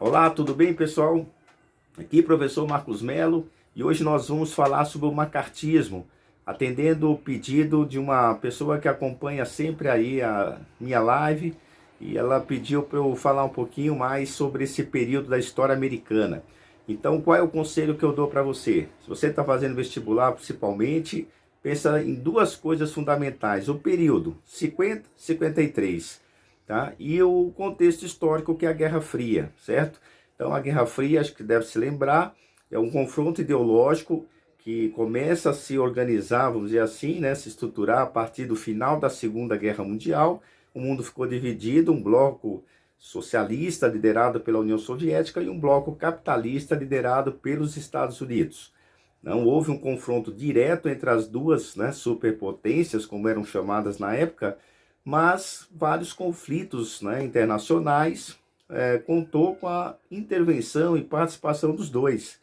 Olá, tudo bem, pessoal? Aqui professor Marcos Melo e hoje nós vamos falar sobre o macartismo, atendendo o pedido de uma pessoa que acompanha sempre aí a minha live e ela pediu para eu falar um pouquinho mais sobre esse período da história americana. Então, qual é o conselho que eu dou para você? Se você está fazendo vestibular, principalmente, pensa em duas coisas fundamentais: o período 50-53, tá? E o contexto histórico, que é a Guerra Fria, certo? Então, a Guerra Fria, acho que deve se lembrar, é um confronto ideológico que começa a se organizar, vamos dizer assim, né, se estruturar a partir do final da Segunda Guerra Mundial. O mundo ficou dividido, um bloco socialista liderado pela União Soviética e um bloco capitalista liderado pelos Estados Unidos. Não houve um confronto direto entre as duas, né, superpotências, como eram chamadas na época, mas vários conflitos, né, internacionais contou com a intervenção e participação dos dois.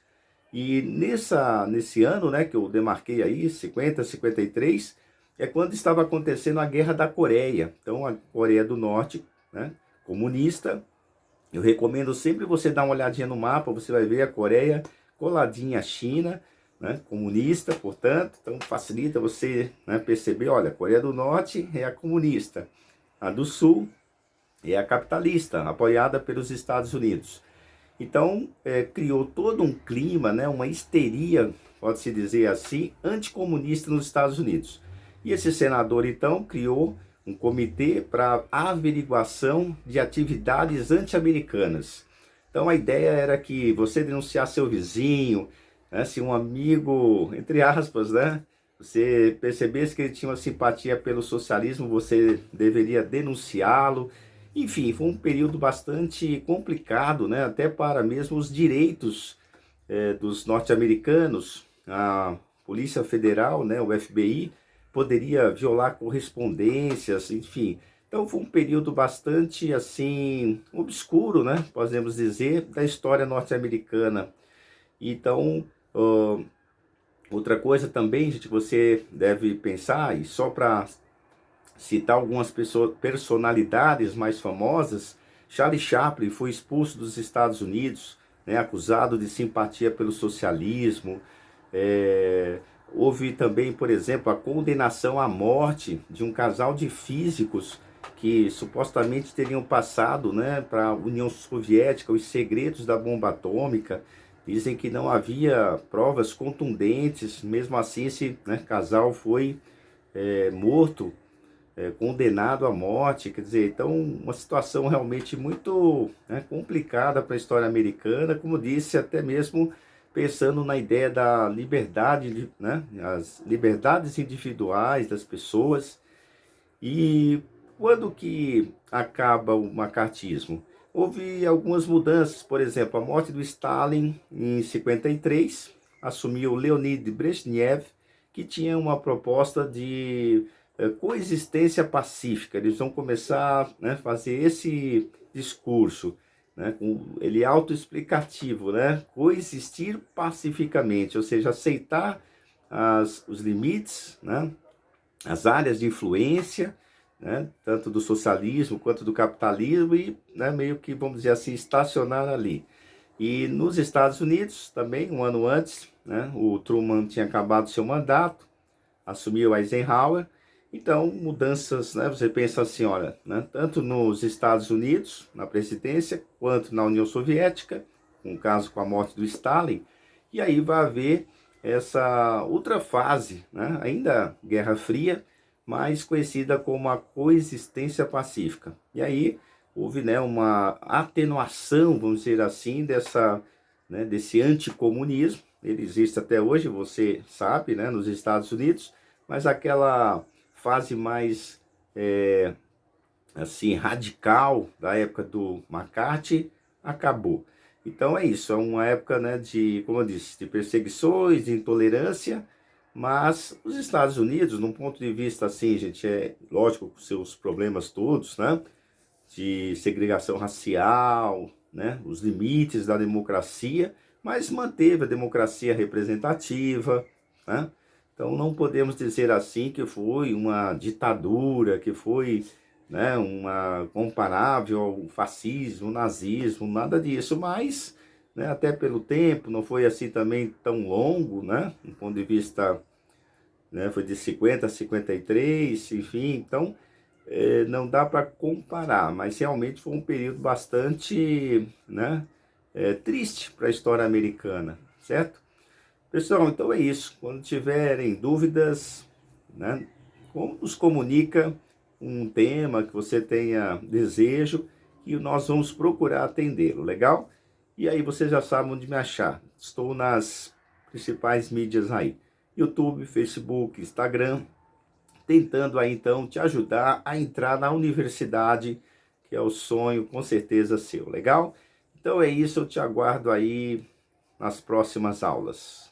E nesse ano, né, que eu demarquei aí, 50-53, é quando estava acontecendo a Guerra da Coreia. Então, a Coreia do Norte, né, comunista. Eu recomendo sempre você dar uma olhadinha no mapa, você vai ver a Coreia coladinha à China, né, comunista, portanto, então facilita você, né, perceber, olha, a Coreia do Norte é a comunista, a do Sul é a capitalista, apoiada pelos Estados Unidos. Então, criou todo um clima, né, uma histeria, pode-se dizer assim, anticomunista nos Estados Unidos. E esse senador, então, criou um comitê para averiguação de atividades anti-americanas. Então, a ideia era que você denunciasse seu vizinho, né, se um amigo, entre aspas, né, você percebesse que ele tinha uma simpatia pelo socialismo, você deveria denunciá-lo. Enfim, foi um período bastante complicado, né? Até para mesmo os direitos dos norte-americanos. A Polícia Federal, né, o FBI, poderia violar correspondências, enfim. Então foi um período bastante assim obscuro, né? Podemos dizer, da história norte-americana. Então, outra coisa também, gente, você deve pensar, e só para citar algumas personalidades mais famosas, Charlie Chaplin foi expulso dos Estados Unidos, né, acusado de simpatia pelo socialismo. Houve também, por exemplo, a condenação à morte de um casal de físicos que supostamente teriam passado, né, para a União Soviética os segredos da bomba atômica. Dizem que não havia provas contundentes, mesmo assim esse, né, casal foi morto, condenado à morte. Quer dizer, então uma situação realmente muito, né, complicada para a história americana, como disse, até mesmo pensando na ideia da liberdade, né, as liberdades individuais das pessoas. E quando que acaba o macartismo? Houve algumas mudanças, por exemplo, a morte do Stalin em 53, assumiu Leonid Brezhnev, que tinha uma proposta de coexistência pacífica. Eles vão começar, né, fazer esse discurso, né, ele é autoexplicativo, né, coexistir pacificamente, ou seja, aceitar os limites, né, as áreas de influência, né, tanto do socialismo quanto do capitalismo, e, né, meio que, vamos dizer assim, estacionar ali. E nos Estados Unidos, também, um ano antes, né, o Truman tinha acabado seu mandato, assumiu Eisenhower. Então, mudanças, né, você pensa assim, olha, né, tanto nos Estados Unidos, na presidência, quanto na União Soviética, com o caso com a morte do Stalin, e aí vai haver essa outra fase, né, ainda Guerra Fria, mais conhecida como a coexistência pacífica. E aí houve, né, uma atenuação, vamos dizer assim, desse anticomunismo. Ele existe até hoje, você sabe, né, nos Estados Unidos, mas aquela fase mais assim radical da época do McCarthy acabou. Então é isso, é uma época, né, de, como eu disse, de perseguições, de intolerância, mas os Estados Unidos, num ponto de vista assim, gente, é lógico com seus problemas todos, né, de segregação racial, né, os limites da democracia, mas manteve a democracia representativa, né? Então não podemos dizer assim que foi uma ditadura, que foi né, uma comparável ao fascismo, nazismo, nada disso, mas, né, até pelo tempo, não foi assim também tão longo, né, do ponto de vista, né, foi de 50 a 53, enfim, então não dá para comparar, mas realmente foi um período bastante, né, triste para a história americana, certo? Pessoal, então é isso. Quando tiverem dúvidas, né, como nos comunica um tema que você tenha desejo e nós vamos procurar atendê-lo, legal? E aí você já sabe onde me achar. Estou nas principais mídias aí, YouTube, Facebook, Instagram, tentando aí então te ajudar a entrar na universidade, que é o sonho com certeza seu, legal? Então é isso, eu te aguardo aí nas próximas aulas.